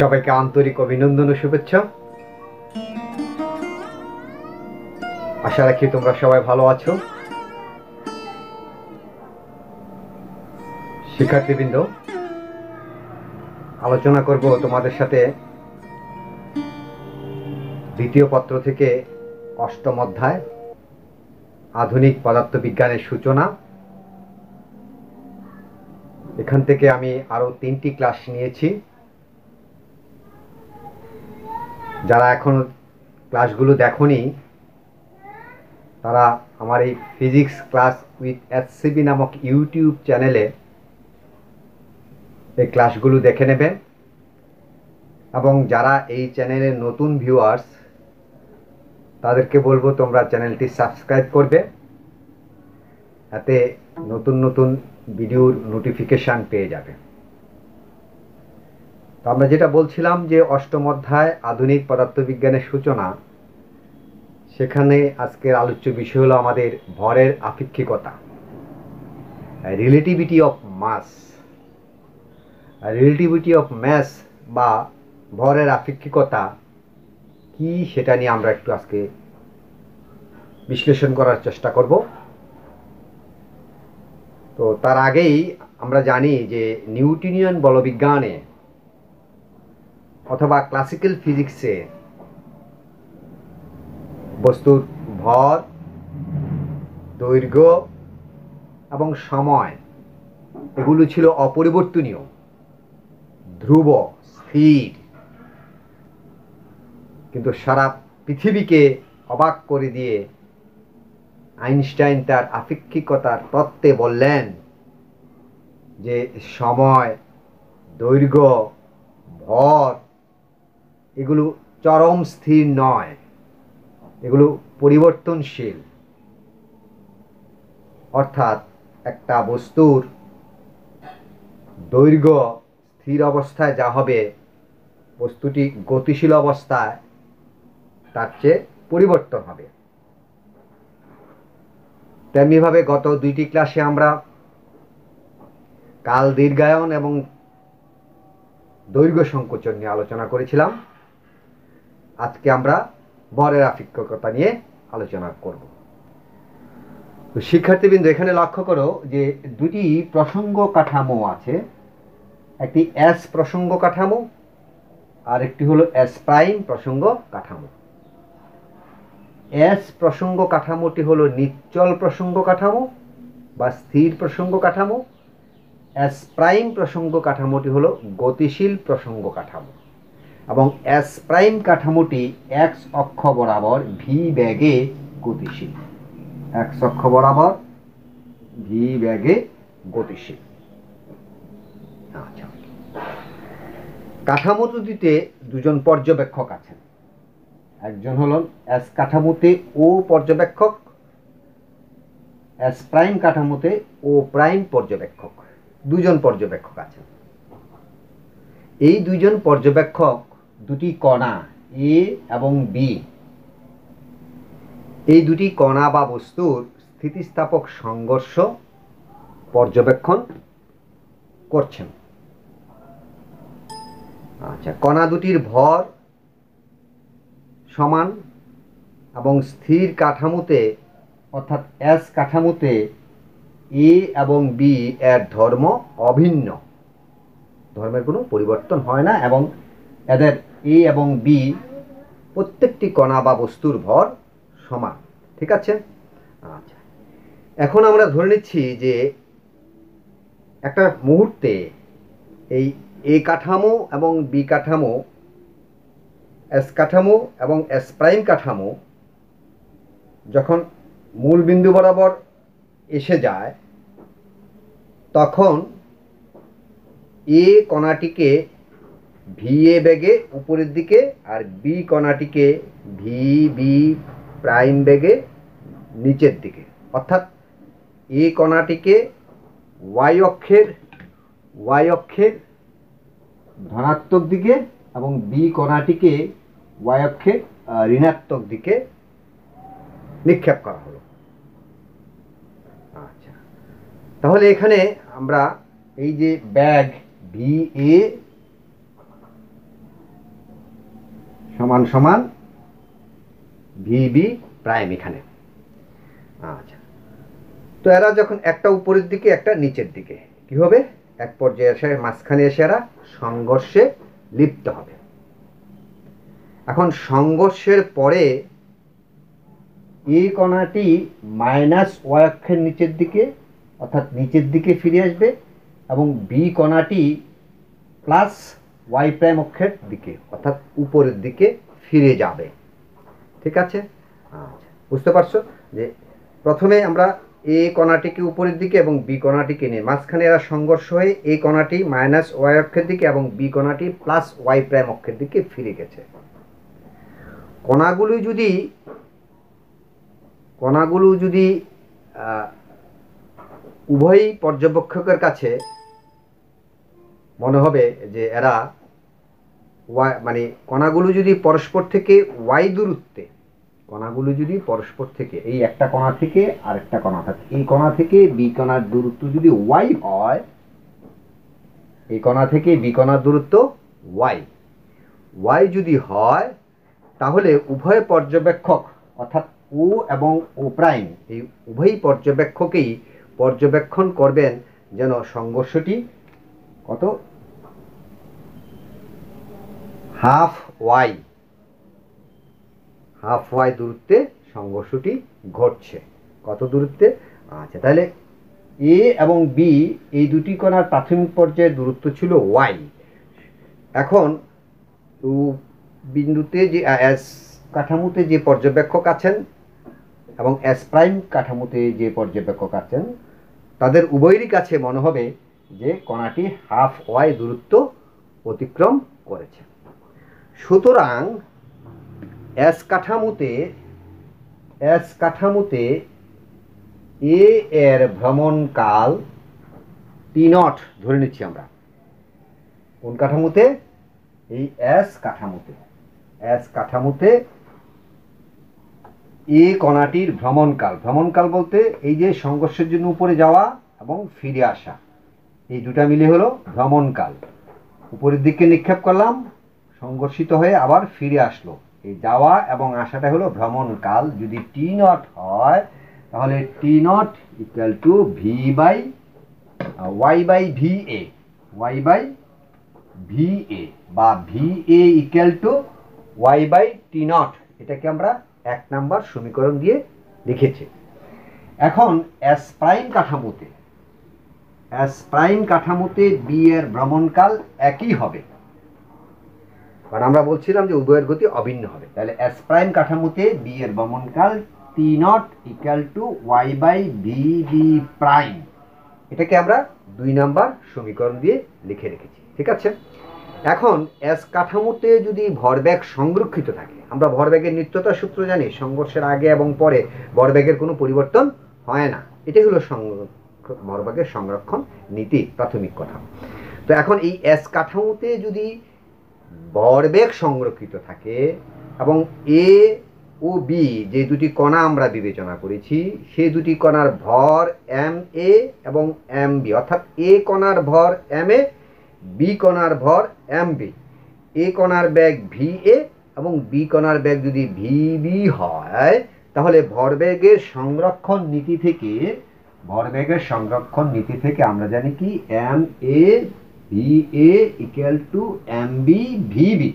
সবাইকে আন্তরিক অভিনন্দন ও শুভেচ্ছা। আশা রাখি তোমরা সবাই ভালো আছো। শিক্ষার্থীবৃন্দ, আলোচনা করব তোমাদের সাথে দ্বিতীয় পত্র থেকে অষ্টম অধ্যায় আধুনিক পদার্থবিজ্ঞানের সূচনা। এখান থেকে আমি আরো 3টি ক্লাস নিয়েছি। যারা এখন ক্লাসগুলো দেখোনি তারা আমার এই ফিজিক্স ক্লাস উইথ এসসিবি নামক ইউটিউব চ্যানেলে এই ক্লাসগুলো দেখে নেবে, এবং যারা এই চ্যানেলের নতুন ভিউয়ার্স তাদেরকে বলবো তোমরা চ্যানেলটি সাবস্ক্রাইব করবে, এতে নতুন নতুন ভিডিওর নোটিফিকেশান পেয়ে যাবে। তো আমরা যেটা বলছিলাম যে অষ্টম অধ্যায় আধুনিক পদার্থবিজ্ঞানের সূচনা, সেখানে আজকের আলোচ্য বিষয় হলো আমাদের ভরের আপেক্ষিকতা, relativity of mass. Relativity of mass বা ভরের আপেক্ষিকতা কি, সেটা নিয়ে আমরা একটু আজকে বিশ্লেষণ করার চেষ্টা করব। তো তার আগেই আমরা জানি যে নিউটনিয়ান বলবিজ্ঞানে অথবা ক্লাসিক্যাল ফিজিক্সে বস্তুর ভর, দৈর্ঘ্য এবং সময় এগুলো ছিল অপরিবর্তনীয়, ধ্রুব, স্থির। কিন্তু সারা পৃথিবীকে অবাক করে দিয়ে আইনস্টাইন তার আপেক্ষিকতার তত্ত্বে বললেন যে সময়, দৈর্ঘ্য, ভর এগুলো চরম স্থির নয়, এগুলো পরিবর্তনশীল। অর্থাৎ একটা বস্তুর দৈর্ঘ্য স্থির অবস্থায় যা হবে, বস্তুটি গতিশীল অবস্থায় তার চেয়ে পরিবর্তন হবে। তেমনিভাবে গত 2টি ক্লাসে আমরা কাল দীর্ঘায়ন এবং দৈর্ঘ্য সংকোচন নিয়ে আলোচনা করেছিলাম। আজকে আমরা ভরের আপেক্ষিকতা নিয়ে আলোচনা করব। তো শিক্ষার্থীবৃন্দ, এখানে লক্ষ্য করো যে 2টি প্রসঙ্গ কাঠামো আছে। একটি এস প্রসঙ্গ কাঠামো আর একটি হলো এস প্রাইম প্রসঙ্গ কাঠামো। এস প্রসঙ্গ কাঠামোটি হলো নিশ্চল প্রসঙ্গ কাঠামো বা স্থির প্রসঙ্গ কাঠামো। এস প্রাইম প্রসঙ্গ কাঠামোটি হলো গতিশীল প্রসঙ্গ কাঠামো, এবং এস প্রাইম কাঠামোটি এক্স অক্ষ বরাবর ভি বেগে গতিশীল। এক্স অক্ষ বরাবর ভি বেগে গতিশীল। আচ্ছা, কাঠামো দুটিতে দুজন পর্যবেক্ষক আছেন। একজন হলেন এস কাঠামোতে ও পর্যবেক্ষক, এস প্রাইম কাঠামোতে ও প্রাইম পর্যবেক্ষক। দুজন পর্যবেক্ষক আছেন। এই দুইজন পর্যবেক্ষক দুটি কণা এ এবং বি, এই দুটি কণা বা বস্তুর স্থিতিস্থাপক সংঘর্ষ পর্যবেক্ষণ করছেন। আচ্ছা, কণা দুটির ভর সমান এবং স্থির কাঠামোতে অর্থাৎ এস কাঠামোতে এ এবং বি এর ধর্ম অভিন্ন, ধর্মের কোনো পরিবর্তন হয় না, এবং এদের এ এবং বি প্রত্যেকটি কণা বা বস্তুর ভর সমান। ঠিক আছে? আচ্ছা, এখন আমরা ধরে নিচ্ছি যে একটা মুহূর্তে এই এ কাঠামো এবং বি কাঠামো, এস কাঠামো এবং এস প্রাইম কাঠামো যখন মূল বিন্দু বরাবর এসে যায়, তখন এ কণাটিকে ভি এ বেগে উপরের দিকে আর বি কণাটিকে ভি বি প্রাইম বেগে নিচের দিকে, অর্থাৎ এ কণাটিকে ওয়াই অক্ষের ধনাত্মক দিকে এবং বি কণাটিকে ওয়াই অক্ষের ঋণাত্মক দিকে নিক্ষেপ করা হলো। আচ্ছা, তাহলে এখানে আমরা এই যে ব্যাগ ভি এ সমান সমান ভিবি প্রাইম এখানে। আচ্ছা, তো এরা যখন একটা উপরের দিকে একটা নিচের দিকে, কি হবে, এক পর্যায়ে এসে মাঝখানে এসে এরা সংঘর্ষে লিপ্ত হবে। এখন সংঘর্ষের পরে এই কণাটি মাইনাস ওয়াই অক্ষের নিচের দিকে অর্থাৎ নিচের দিকে ফিরে আসবে এবং বি কণাটি প্লাস ওয়াই প্রাইম অক্ষের দিকে অর্থাৎ উপরের দিকে ফিরে যাবে। ঠিক আছে, আচ্ছা, বুঝতে পারছো যে প্রথমে আমরা এ কণাটিকে উপরের দিকে এবং বি কণাটিকে নিয়ে মাঝখানে এরা সংঘর্ষ হয়ে এই কণাটি মাইনাস ওয়াই অক্ষের দিকে এবং বি কণাটি প্লাস ওয়াই প্রাইম অক্ষের দিকে ফিরে গেছে। কণাগুলো যদি উভয় পর্যবেক্ষকের কাছে মনে হবে যে এরা ওয়াই, মানে কণাগুলো যদি পরস্পর থেকে ওয়াই দূরত্বে, কণাগুলো যদি পরস্পর থেকে এই একটা কণা থেকে আরেকটা কণা থাকে, এই কণা থেকে বি কণার দূরত্ব যদি ওয়াই হয়, এই কণা থেকে বি কণার দূরত্ব ওয়াই যদি হয়, তাহলে উভয় পর্যবেক্ষক অর্থাৎ ও এবং ও প্রাইম এই উভয় পর্যবেক্ষকেই পর্যবেক্ষণ করবেন যেন সংঘর্ষটি কত হাফ ওয়াই দূরত্বে সংঘর্ষটি ঘটছে। কত দূরত্বে? আচ্ছা, তাহলে এ এবং বি এই দুটি কণার প্রাথমিক পর্যায়ে দূরত্ব ছিল ওয়াই। এখন বিন্দুতে যে এস কাঠামোতে যে পর্যবেক্ষক আছেন এবং এস প্রাইম কাঠামোতে যে পর্যবেক্ষক আছেন, তাদের উভয়েরই কাছে মনে হবে যে কণাটি হাফ ওয়াই দূরত্ব অতিক্রম করেছে। সুতরাং এস কাঠামোতে এ এর ভ্রমণকাল টি নট ধরে নিচ্ছি আমরা। কোন কাঠামোতে? এই এস কাঠামোতে এ কণাটির ভ্রমণকাল বলতে এই যে সংঘর্ষের জন্য উপরে যাওয়া এবং ফিরে আসা, এই দুটা মিলে হলো ভ্রমণকাল। উপরের দিকে নিক্ষেপ করলাম, সংঘর্ষিত হয়ে আবার ফিরে আসলো, এই যাওয়া এবং আসাটা হলো ভ্রমণকাল। যদি টি নট হয় তাহলে T not equal to V by Y by V A বা V A equal to Y by T naught. এটাকে আমরা 1 নাম্বার সমীকরণ দিয়ে লিখেছি। এখন এস প্রাইম কাঠামোতে বি এর ভ্রমণকাল একই হবে, কারণ আমরা বলছিলাম যে উভয়ের গতি অভিন্ন হবে। তাহলে এস প্রাইম কাঠামোতে বি এর ভ্রমণকাল T not equal to Y by V B prime. এটাকে আমরা 2 নাম্বার সমীকরণ দিয়ে লিখে রেখেছি। ঠিক আছে, এখন এস কাঠামোতে যদি ভরবেগ সংরক্ষিত থাকে, আমরা ভরবেগের নিত্যতা সূত্র জানি, সংঘর্ষের আগে এবং পরে ভরবেগের কোনো পরিবর্তন হয় না। এটাই হলো ভরবেগের সংরক্ষণ নীতি, প্রাথমিক কথা। তো এখন এই এস কাঠামোতে যদি ভরবেগ সংরক্ষিত থাকে এবং এ ও বি যে দুটি কণা আমরা বিবেচনা করেছি, সেই দুটি কণার ভর এম এ এবং এম বি, অর্থাৎ এ কণার ভর এম এ, বি কণার ভর এম বি, এ কণার বেগ ভি এ এবং বি কণার বেগ যদি ভি বি হয়, তাহলে ভরবেগের সংরক্ষণ নীতি থেকে আমরা জানি কি, M A V A equal to M B V B.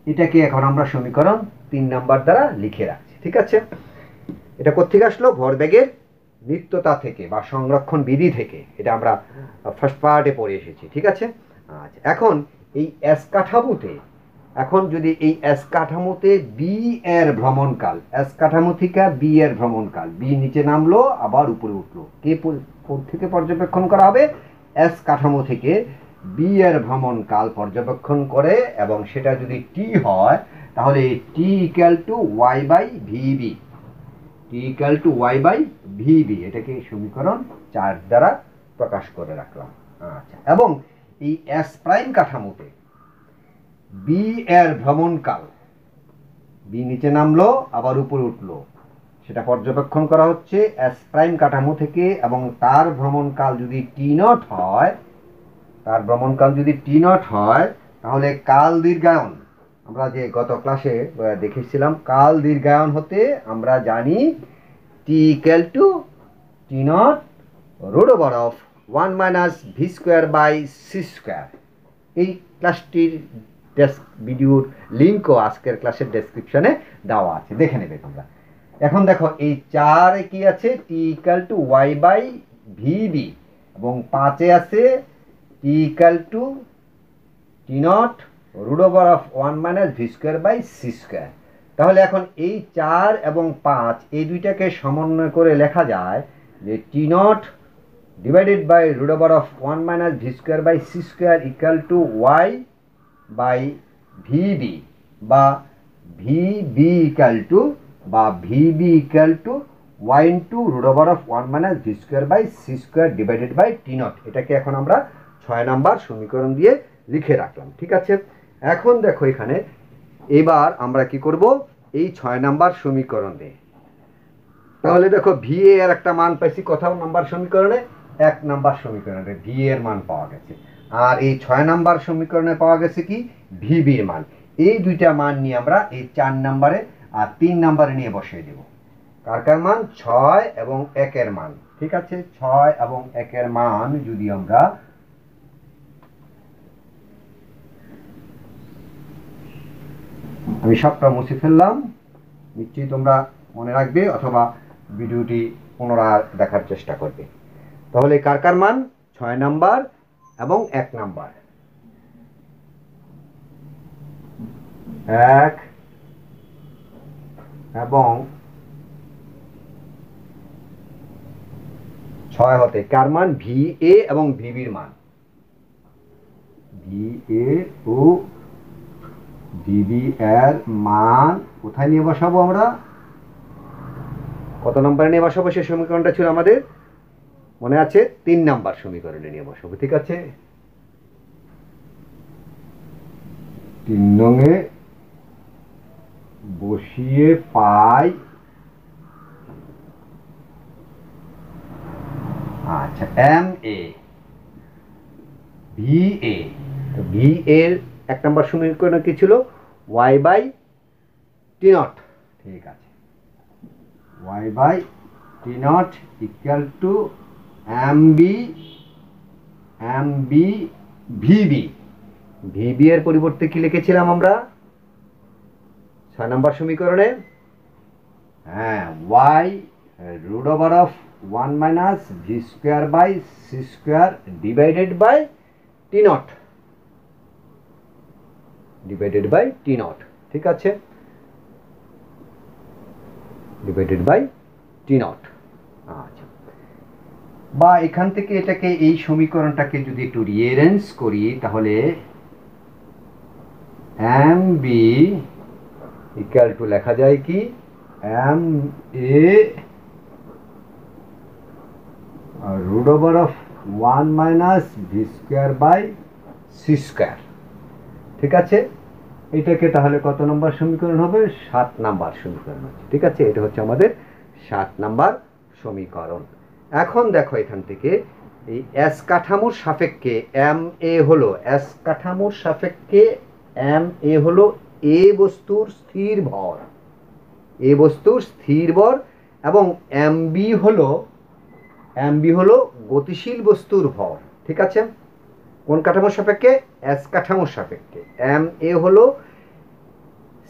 এটাকে এখন আমরা সমীকরণ 3 নাম্বার দ্বারা লিখে রাখছি। ঠিক আছে, এটা কোত্থেকে আসলো? ভরবেগের নিত্যতা থেকে বা সংরক্ষণ বিধি থেকে। এটা আমরা ফার্স্ট পার্টে পড়ে এসেছি। ঠিক আছে, আচ্ছা, এখন এই এস কাঠামোতে বি এর ভ্রমণকাল, এস কাঠামো থেকে বি এর ভ্রমণকাল, বি নিচে নামলো আবার উপরে উঠলো, কে থেকে পর্যবেক্ষণ করা হবে? এস কাঠামো থেকে বি এর ভ্রমণকাল পর্যবেক্ষণ করে, এবং সেটা যদি টি হয় তাহলে T equal to Y by VB, এটাকে সমীকরণ 4 দ্বারা প্রকাশ করে রাখলাম। আচ্ছা, এবং এই এস প্রাইম কাঠামোতে বি এর ভ্রমণকাল, বি নিচে নামলো আবার উপরে উঠলো, সেটা পর্যবেক্ষণ করা হচ্ছে এস প্রাইম কাঠামো থেকে, এবং তার ভ্রমণকাল যদি টি নট হয়, তাহলে কাল দীর্ঘায়ন আমরা যে গত ক্লাসে দেখেছিলাম কাল দীর্ঘায়ন হতে আমরা জানি T equal to T naught root over of 1 minus V square by C square. এই ক্লাসটির ভিডিওর লিঙ্কও আজকের ক্লাসের ডেসক্রিপশনে দেওয়া আছে, দেখে নেবে তোমরা। এখন দেখো এই 4-এ কি আছে, T equal to Y by VB, এবং 5-এ আছে T equal to T naught root over of 1 minus V square by C square. তাহলে এখন এই 4 এবং 5 এই দুইটাকে সমন্বয় করে লেখা যায় যে T naught divided by root over of 1 minus V square by C square equal to Y by VB, বা VB equal to Y into root over of 1 minus V square by C square divided by T naught. এটাকে এখন আমরা 6 number সমীকরণ দিয়ে লিখে রাখলাম, ঠিক আছে। এখন দেখো এখানে এবার আমরা কি করব, এই 6 নাম্বার সমীকরণে, তাহলে দেখো ভি এর একটা মান পাইছি কোথাও নাম্বার সমীকরণে, 1 নাম্বার সমীকরণে ভি এর মান পাওয়া গেছে, আর এই 6 নাম্বার সমীকরণে পাওয়া গেছে কি ভিবির মান। এই দুইটা মান নিয়ে আমরা এই 4 নাম্বারে আর 3 নাম্বারে নিয়ে বসিয়ে দেব কার মান, 6 এবং 1 এর মান, ঠিক আছে। 6 এবং 1 এর মান যদি আমরা আমি সবটা মুছে ফেললাম, নিশ্চয়ই তোমরা মনে রাখবে অথবা ভিডিওটি পুনরায় দেখার চেষ্টা করবে। তাহলে কার মান 6 নাম্বার এবং 1 নাম্বার, 1 এবং 6 হতে কার মান, ভি এ এবং ভিবির মান, ভি এ ও ভিবি এর মান কোথায় নিয়ে বসাবো আমরা, কত নম্বরে নিয়ে বসাবো সেই সমীকরণটা ছিল আমাদের মনে আছে, 3 নাম্বার সমীকরণে নিয়ে বসাবো, ঠিক আছে। 3 নংয়ে বসিয়ে পাই, আচ্ছা, M A V A, V এর 1 নাম্বার সমীকরণ কি ছিল, ওয়াই বাই টি নট, ঠিক আছে, Y by T not equal to M B VB. VB এর পরিবর্তে কি লিখেছিলাম আমরা 6 নাম্বার সমীকরণে, হ্যাঁ, Y root over of 1 minus V square by C square divided by T nought, ঠিক আছে, ডিভাইডেড বাই টি নট। আচ্ছা, বা এখান থেকে এটাকে এই সমীকরণটাকে যদি একটু রিঅ্যারেঞ্জ করি তাহলে এম বি ইকুয়াল টু লেখা যায় কি, M A root over of 1 minus V square by C square, ঠিক আছে। এটাকে তাহলে কত নম্বর সমীকরণ হবে, 7 নাম্বার সমীকরণ হচ্ছে, ঠিক আছে। এটা হচ্ছে আমাদের 7 নাম্বার সমীকরণ। এখন দেখো এখান থেকে এই এস কাঠামোর সাপেক্ষে এম এ হলো, এস কাঠামোর সাপেক্ষে এম এ হলো এ বস্তুর স্থির ভর, এবং এম বি হলো গতিশীল বস্তুর ভর, ঠিক আছে। কোন কাঠামোর সাপেক্ষে, এস কাঠামোর সাপেক্ষে এম এ হলো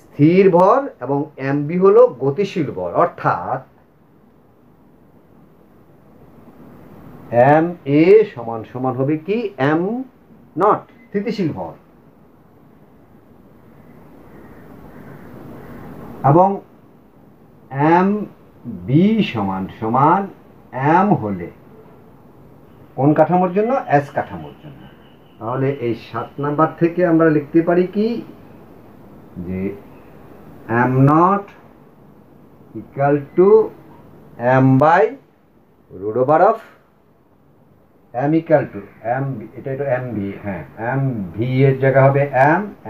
স্থির ভর এবং এম বি হলো গতিশীল ভর, অর্থাৎ এম এ সমান সমান হবে কি এম নট স্থিতিশীল ভর, এবং এম বি সমান সমান এম হলে কোন কাঠামোর জন্য, এস কাঠামোর জন্য। তাহলে এই 7 নাম্বার থেকে আমরা লিখতে পারি কি যে M nought equal to M by root over of M equal to M, এটা একটু এম ভি, হ্যাঁ, এম ভি এর জায়গা হবে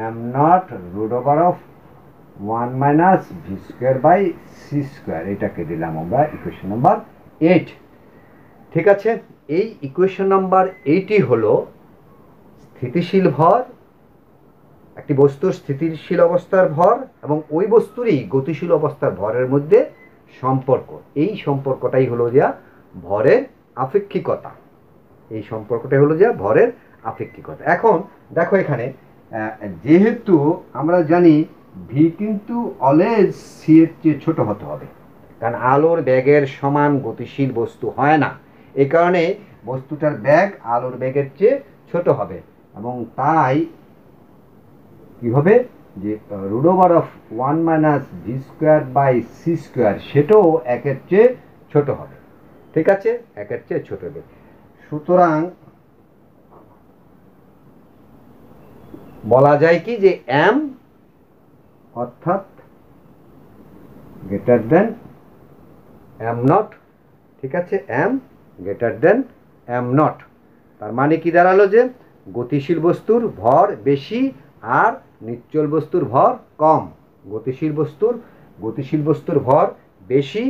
M nought root over of 1 minus V square by C square, এটাকে দিলাম আমরা ইকুয়েশন নাম্বার 8, ঠিক আছে। এই ইকুয়েশন নাম্বার 8ই হলো স্থিতিশীল ভর একটি বস্তুর স্থিতিশীল অবস্থার ভর এবং ওই বস্তুরই গতিশীল অবস্থার ভরের মধ্যে সম্পর্ক, এই সম্পর্কটাই হলো যা ভরের আপেক্ষিকতা। এই সম্পর্কটাই হলো যা ভরের আপেক্ষিকতা। এখন দেখো এখানে যেহেতু আমরা জানি ভি কিন্তু অলওয়েজ সি এর চেয়ে ছোট হতে হবে, কারণ আলোর বেগের সমান গতিশীল বস্তু হয় না, এই কারণে বস্তুটার বেগ আলোর বেগের চেয়ে ছোট হবে। এবং তাই কি হবে যে root over of 1 minus V square by C square সেটাও একের চেয়ে ছোট হবে। ঠিক আছে, একের চেয়ে ছোট হবে। সুতরাং বলা যায় কি যে এম অর্থাৎ গ্রেটার দেন এম নট। ঠিক আছে, M greater than M nought. তার মানে কি দাঁড়ালো যে গতিশীল বস্তুর ভর বেশি আর নিশ্চল বস্তুর ভর কম। গতিশীল বস্তুর ভর বেশি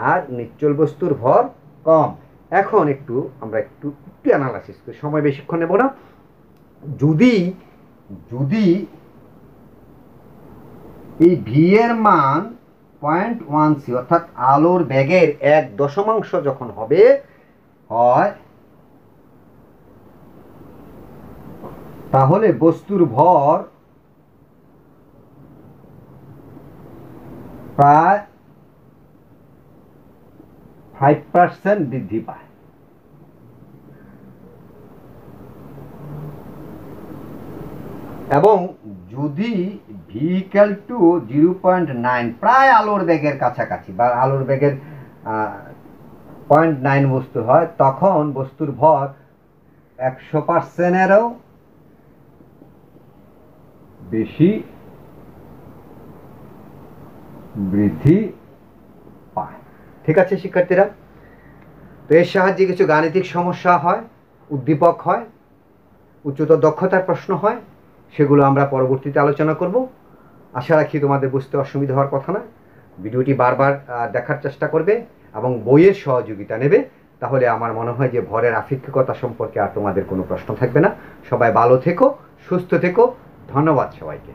আর নিশ্চল বস্তুর ভর কম। এখন আমরা একটু অ্যানালাইসিস করি, সময় বেশিক্ষণ নেব না। যদি এই ভি এর মান 0.1 সি অর্থাৎ আলোর বেগের 1 যখন হয় তাহলে বস্তুর ভর প্রায় 5% বৃদ্ধি পায়। এবং যদি ভি ইকুয়াল টু 0.9 প্রায় আলোর বেগের কাছাকাছি বা আলোর বেগের 0.9 বস্তু হয়, তখন বস্তুর ভর 100%-এরও বেশি বৃদ্ধি পায়। ঠিক আছে শিক্ষার্থীরা, তো এর সাহায্যে কিছু গাণিতিক সমস্যা হয়, উদ্দীপক হয়, উচ্চতর দক্ষতার প্রশ্ন হয়, সেগুলো আমরা পরবর্তীতে আলোচনা করব। আশা রাখি তোমাদের বুঝতে অসুবিধা হওয়ার কথা না। ভিডিওটি বারবার দেখার চেষ্টা করবে এবং বইয়ের সহযোগিতা নেবে, তাহলে আমার মনে হয় যে ভরের আপেক্ষিকতা সম্পর্কে আর তোমাদের কোনো প্রশ্ন থাকবে না। সবাই ভালো থেকো, সুস্থ থেকো, ধন্যবাদ সবাইকে।